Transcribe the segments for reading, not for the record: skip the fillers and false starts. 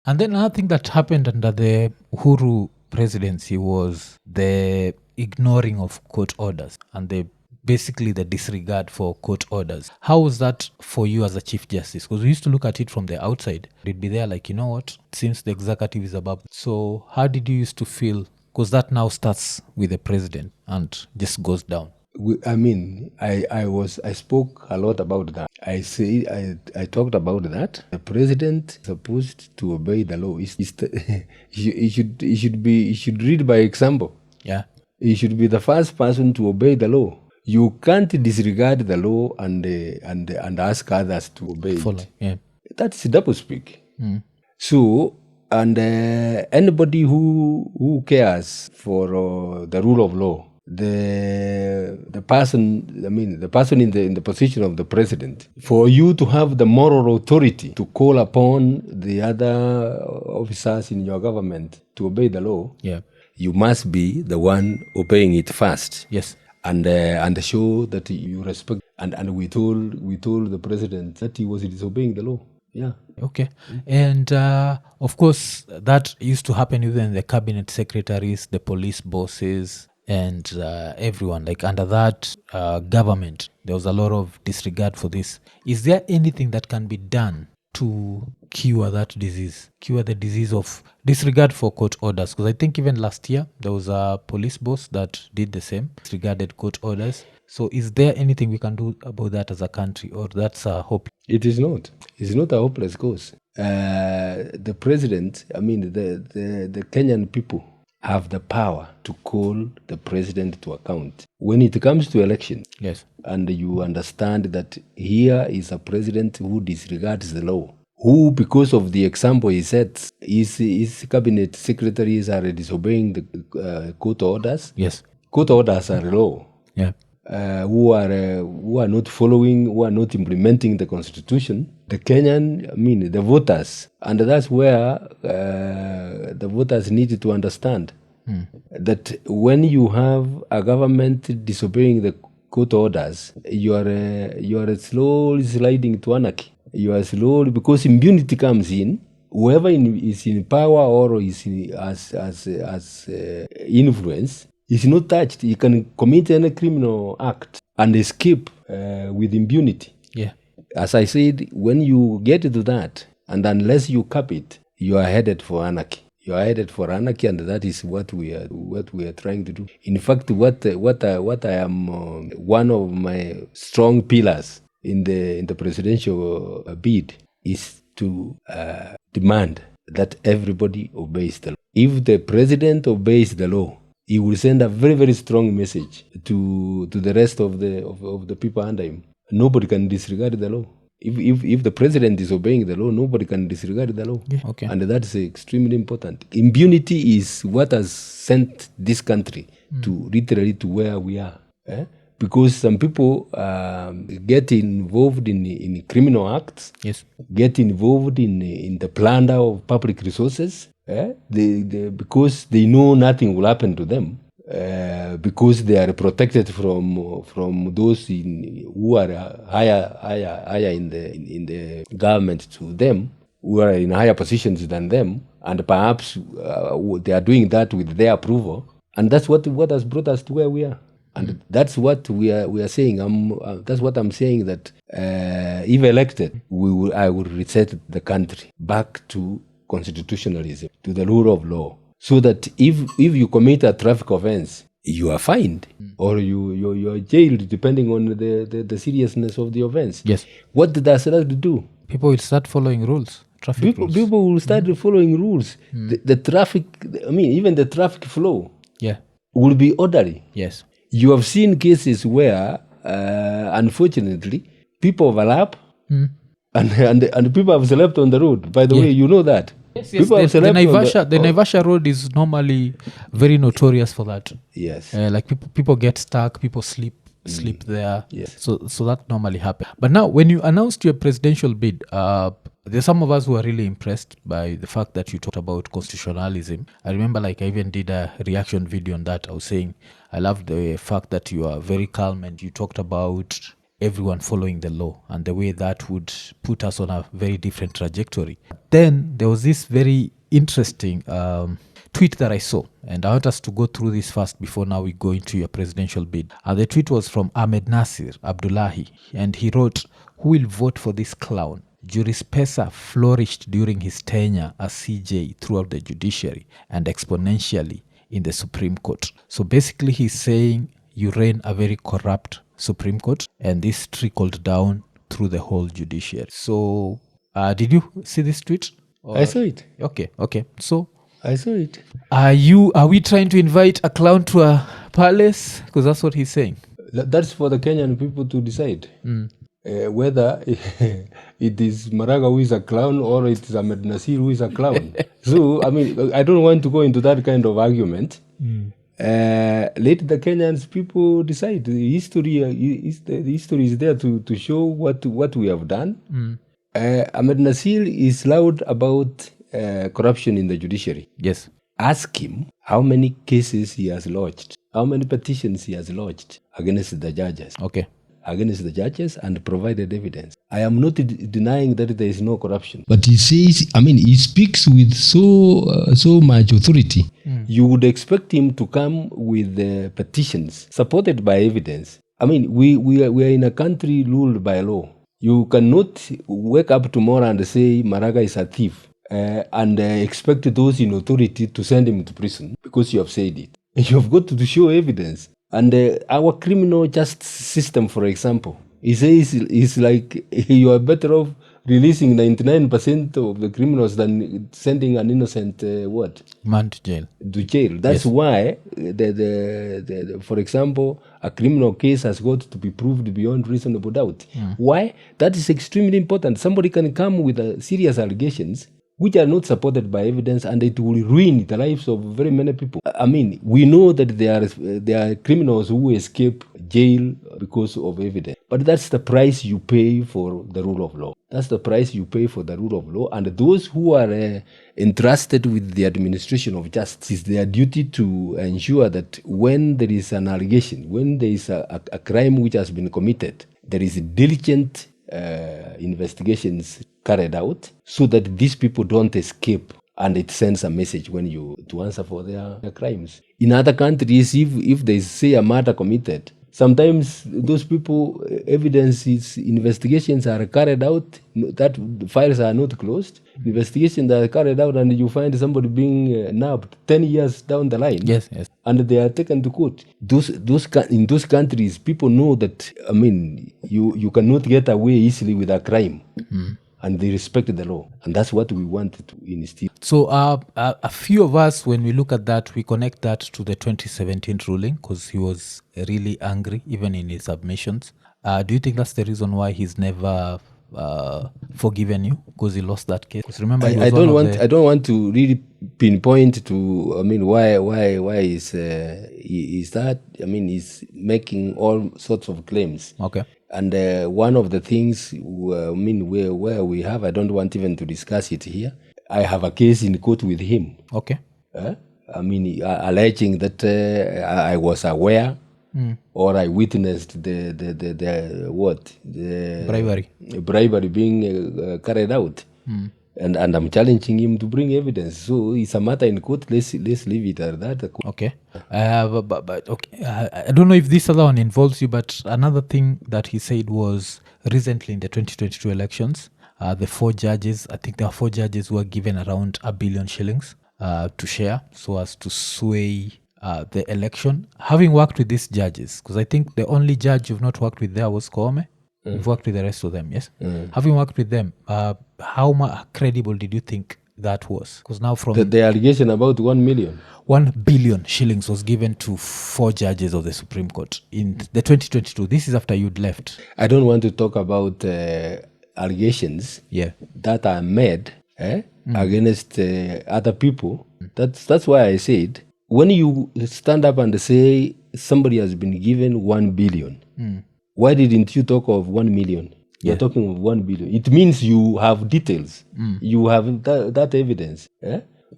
And then another thing that happened under the Uhuru presidency was the ignoring of court orders and basically the disregard for court orders. How was that for you as a Chief Justice? Because we used to look at it from the outside. It'd be there like, you know what, since the executive is above. So how did you used to feel? Because that now starts with the president and just goes down. I spoke a lot about that. I talked about that. The president is supposed to obey the law. He should read by example. Yeah. He should be the first person to obey the law. You can't disregard the law and ask others to obey it. Yeah. That's double speak. So, and anybody who cares for the rule of law, the person in the position of the president, for you to have the moral authority to call upon the other officers in your government to obey the law, you must be the one obeying it first. Yes. And show that you respect. And we told the president that he was disobeying the law. Yeah. Okay. And of course, that used to happen even the cabinet secretaries, the police bosses, and everyone. Like under that government, there was a lot of disregard for this. Is there anything that can be done to cure that disease, cure the disease of disregard for court orders? Because I think even last year, there was a police boss that did the same, disregarded court orders. So is there anything we can do about that as a country, or that's a hope? It is not. It's not a hopeless cause. The president, the Kenyan people have the power to call the president to account. When it comes to election, yes, and you understand that here is a president who disregards the law, who, because of the example he set, his cabinet secretaries are disobeying the court orders. Yes. Court orders are law. Yeah. Who are not following, who are not implementing the constitution, the voters, and that's where the voters need to understand that when you have a government disobeying the court orders, you are slowly sliding to anarchy. You are slowly, because impunity comes in. Whoever is in power or is as influence is not touched. He can commit any criminal act and escape with impunity. Yeah. As I said, when you get to that, and unless you cap it, you are headed for anarchy. You are headed for anarchy, and that is what we are trying to do. In fact, what I am one of my strong pillars in the presidential bid is to demand that everybody obeys the law. If the president obeys the law, he will send a very, very strong message to the rest of the people under him. Nobody can disregard the law. If the president is obeying the law, nobody can disregard the law. Yeah, okay. And that's extremely important. Impunity is what has sent this country to literally to where we are. Because some people get involved in criminal acts, yes, get involved in the plunder of public resources, because they know nothing will happen to them, because they are protected from those who are higher in the government to them, who are in higher positions than them, and perhaps they are doing that with their approval, and that's what has brought us to where we are. And that's what we are saying. That's what I'm saying, that if elected, I will reset the country back to constitutionalism, to the rule of law, so that if you commit a traffic offense, you are fined or you are jailed, depending on the seriousness of the offense. Yes. What does that do? People will start following rules. Rules. People will start following rules. The traffic, even the traffic flow, will be orderly. Yes. You have seen cases where, unfortunately, people overlap and people have slept on the road. By the way, you know that. Yes. The Naivasha road is normally very notorious for that. Yes. Like people get stuck, people sleep there. Yes. So that normally happens. But now, when you announced your presidential bid, there's some of us who are really impressed by the fact that you talked about constitutionalism. I remember, I even did a reaction video on that. I was saying, I love the fact that you are very calm and you talked about everyone following the law, and the way that would put us on a very different trajectory. Then there was this very interesting tweet that I saw, and I want us to go through this first before now we go into your presidential bid. The tweet was from Ahmed Nasir Abdullahi, and he wrote, "Who will vote for this clown? Juris Pesa flourished during his tenure as CJ throughout the judiciary and exponentially in the Supreme Court." So basically he's saying you ran a very corrupt Supreme Court, and this trickled down through the whole judiciary. So did you see this tweet? I saw it. Okay. So I saw it. are we trying to invite a clown to a palace? Because that's what he's saying. That's for the Kenyan people to decide whether it is Maraga who is a clown or it is Ahmed Nasir who is a clown. So, I mean, I don't want to go into that kind of argument. Let the Kenyans people decide. The history is there to show what we have done. Ahmed Nasir is loud about corruption in the judiciary. Yes. Ask him how many cases he has lodged, how many petitions he has lodged against the judges. Okay. Against the judges and provided evidence. I am not denying that there is no corruption. But he says, I mean, he speaks with so much authority. You would expect him to come with petitions supported by evidence. I mean, we are in a country ruled by law. You cannot wake up tomorrow and say Maraga is a thief and expect those in authority to send him to prison because you have said it. You have got to show evidence. And our criminal justice system, for example, he says it's like you are better off releasing 99% of the criminals than sending an innocent man to jail. That's why, for example, a criminal case has got to be proved beyond reasonable doubt. Why? That is extremely important. Somebody can come with serious allegations which are not supported by evidence, and it will ruin the lives of very many people. I mean, we know that there are criminals who escape jail because of evidence. But that's the price you pay for the rule of law. That's the price you pay for the rule of law. And those who are entrusted with the administration of justice, it's their duty to ensure that when there is an allegation, when there is a crime which has been committed, there is diligent investigations carried out so that these people don't escape, and it sends a message when you to answer for their crimes. In other countries, if they say a murder committed, sometimes those people, investigations are carried out, that files are not closed, investigations are carried out, and you find somebody being nabbed 10 years down the line. Yes. And they are taken to court. In those countries, people know that, I mean, you cannot get away easily with a crime. And they respect the law. And that's what we want to instill. So a few of us, when we look at that, we connect that to the 2017 ruling because he was really angry, even in his submissions. Do you think that's the reason why he's never forgiven you? Because he lost that case? Because remember, I don't want to really pinpoint to, I mean, why is that? I mean, he's making all sorts of claims. Okay. And one of the things, I mean, where we have, I don't want even to discuss it here. I have a case in court with him. Okay. I mean, alleging that I was aware or I witnessed the bribery being carried out. And I'm challenging him to bring evidence. So it's a matter in court. Let's leave it at that. Okay. But okay. I don't know if this other one involves you, but another thing that he said was recently in the 2022 elections, the 4 judges, I think there are 4 judges who were given around 1 billion shillings to share so as to sway the election. Having worked with these judges, because I think the only judge you've not worked with there was Koome. You've worked with the rest of them, yes? Having worked with them, how credible did you think that was? Because now from the allegation about 1 million. 1 billion shillings was given to 4 judges of the Supreme Court in the 2022. This is after you'd left. I don't want to talk about allegations that are made against other people. That's why I said, when you stand up and say somebody has been given 1 billion, why didn't you talk of 1 million? You're talking of 1 billion. It means you have details. You have that evidence.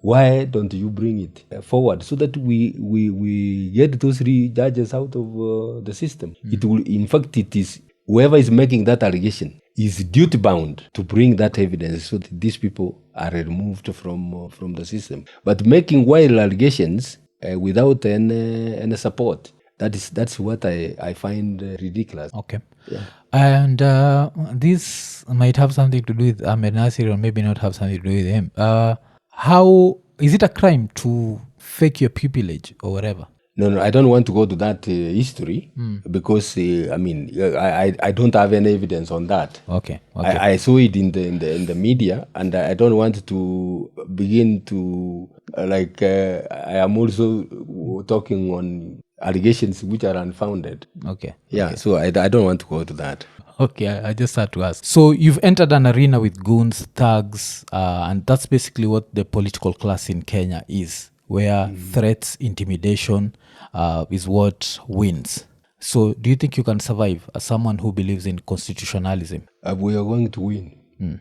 Why don't you bring it forward so that we get those 3 judges out of the system? It will, in fact, it is whoever is making that allegation is duty bound to bring that evidence so that these people are removed from the system. But making wild allegations without any support, that's what I find ridiculous. Okay. And this might have something to do with Ahmed Nasir, or maybe not have something to do with him. How is it a crime to fake your pupillage or whatever? No, I don't want to go to that history because I don't have any evidence on that. Okay. I saw it in the media, and I don't want to begin to I am also talking on allegations which are unfounded. Okay. Yeah, so I don't want to go to that. Okay, I just had to ask. So you've entered an arena with goons, thugs, and that's basically what the political class in Kenya is, where threats, intimidation is what wins. So do you think you can survive as someone who believes in constitutionalism? We are going to win.